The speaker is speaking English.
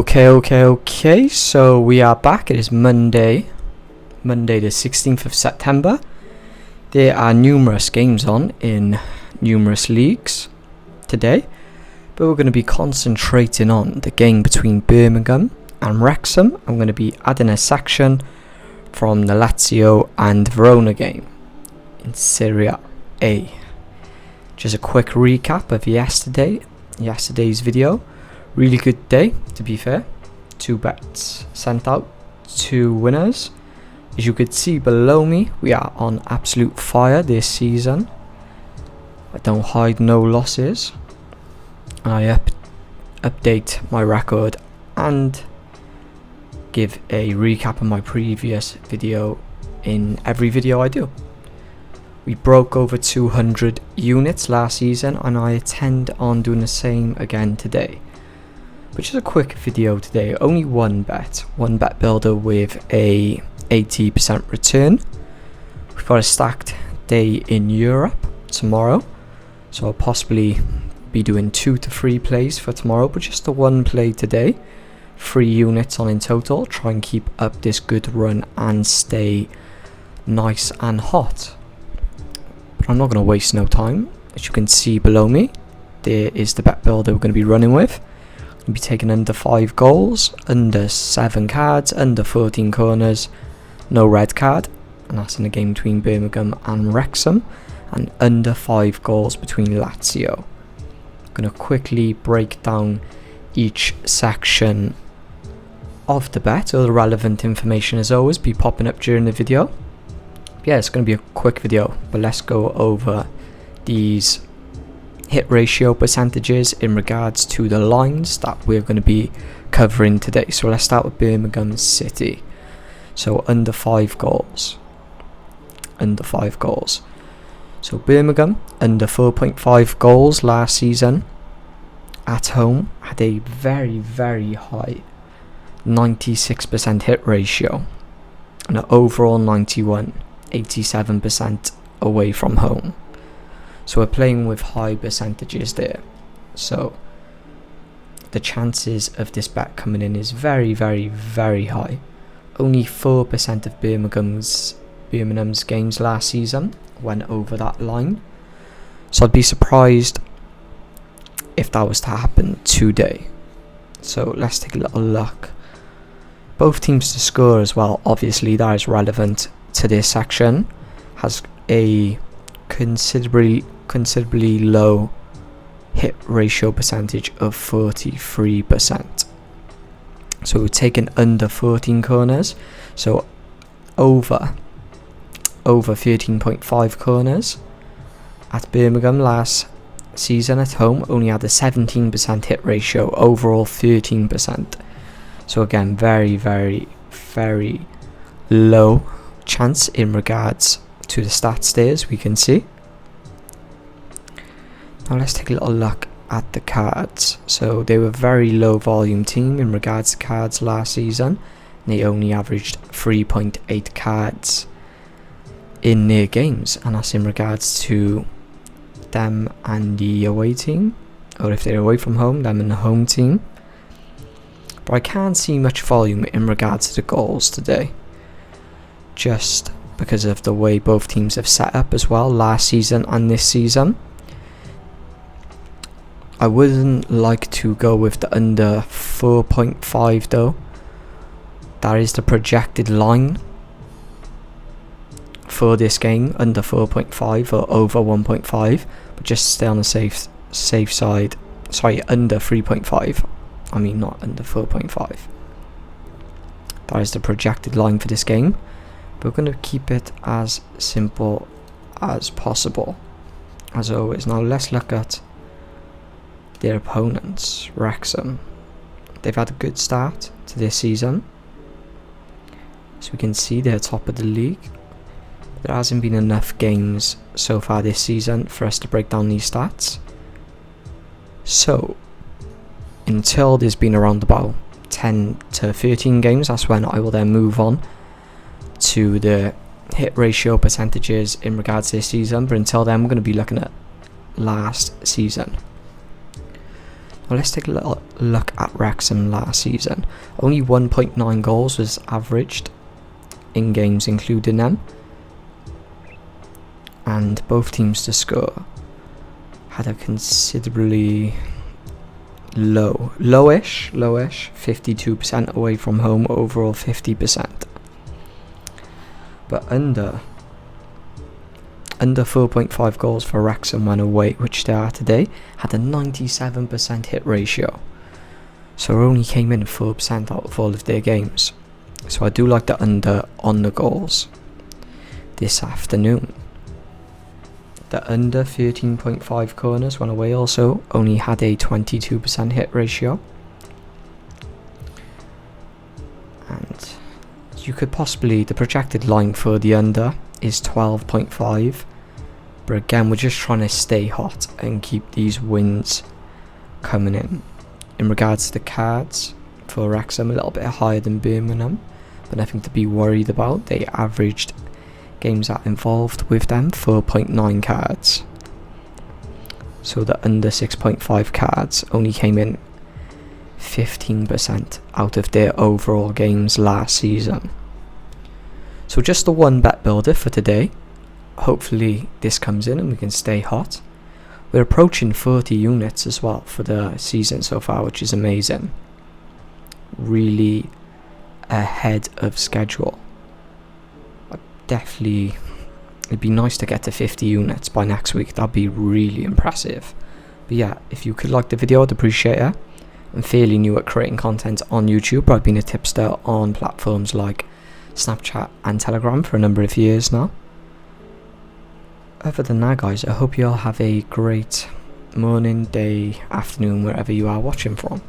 Okay, so we are back. It is Monday the 16th of September. There are numerous games on in numerous leagues today, but we're going to be concentrating on the game between Birmingham and Wrexham. I'm going to be adding a section from the Lazio and Verona game in Serie A. Just a quick recap of yesterday's video. Really good day, to be fair. 2 bets sent out, 2 winners. As you could see below me, we are on absolute fire this season. I don't hide no losses. I update my record and give a recap of my previous video in every video I do. We broke over 200 units last season, and I intend on doing the same again today. Which is a quick video today. Only one bet builder with a 80% return. We've got a stacked day in Europe tomorrow, so I'll possibly be doing 2 to 3 plays for tomorrow, but just the 1 play today. 3 units on in total. Try and keep up this good run and stay nice and hot. But I'm not going to waste no time. As you can see below me, there is the bet builder we're going to be running with. We'll be taking under 5 goals, under 7 cards, under 14 corners, no red card, and that's in the game between Birmingham and Wrexham, and under 5 goals between Lazio. I'm going to quickly break down each section of the bet. All the relevant information as always be popping up during the video. Yeah, it's going to be a quick video, but let's go over these hit ratio percentages in regards to the lines that we're going to be covering today. So let's start with Birmingham City. So under 5 goals. So Birmingham under 4.5 goals last season at home had a very, very high 96% hit ratio and an overall 87% away from home. So we're playing with high percentages there. So the chances of this bet coming in is very, very, very high. Only 4% of Birmingham's games last season went over that line. So I'd be surprised if that was to happen today. So let's take a little look. Both teams to score as well. Obviously that is relevant to this section. Has a considerably low hit ratio percentage of 43%. So we're taking under 14 corners, so over 13.5 corners. At Birmingham last season at home only had a 17% hit ratio, overall 13%. So again, very, very, very low chance in regards to the stats there, as we can see. Now let's take a little look at the cards. So they were a very low volume team in regards to cards last season. They only averaged 3.8 cards in their games, and that's in regards to them and the away team, or if they're away from home, them and the home team. But I can't see much volume in regards to the goals today, just because of the way both teams have set up as well last season and this season. I wouldn't like to go with the under 4.5 though. That is the projected line for this game, under 4.5 or over 1.5, but just stay on the safe side. Sorry, under 3.5. I mean not under 4.5. That is the projected line for this game. But we're going to keep it as simple as possible, as always. Now let's look at their opponents, Wrexham. They've had a good start to this season. So we can see they're top of the league. There hasn't been enough games so far this season for us to break down these stats. So until there's been around about 10 to 13 games, that's when I will then move on to the hit ratio percentages in regards to this season. But until then, we're going to be looking at last season. Well, let's take a little look at Wrexham last season. Only 1.9 goals was averaged in games including them, and both teams to score had a considerably lowish 52% away from home, overall 50%. But under 4.5 goals for Wrexham when away, which they are today, had a 97% hit ratio. So only came in 4% out of all of their games. So I do like the under on the goals this afternoon. The under 13.5 corners when away also only had a 22% hit ratio. And you could possibly, the projected line for the under is 12.5. But again, we're just trying to stay hot and keep these wins coming in. In regards to the cards, for Wrexham, a little bit higher than Birmingham, but nothing to be worried about. They averaged games that involved with them 4.9 cards. So the under 6.5 cards only came in 15% out of their overall games last season. So just the one bet builder for today. Hopefully this comes in and we can stay hot. We're approaching 40 units as well for the season so far, which is amazing. Really ahead of schedule. Definitely, it'd be nice to get to 50 units by next week. That'd be really impressive. But yeah, if you could like the video, I'd appreciate it. I'm fairly new at creating content on YouTube, but I've been a tipster on platforms like Snapchat and Telegram for a number of years now. Other than that, guys, I hope you all have a great morning, day, afternoon, wherever you are watching from.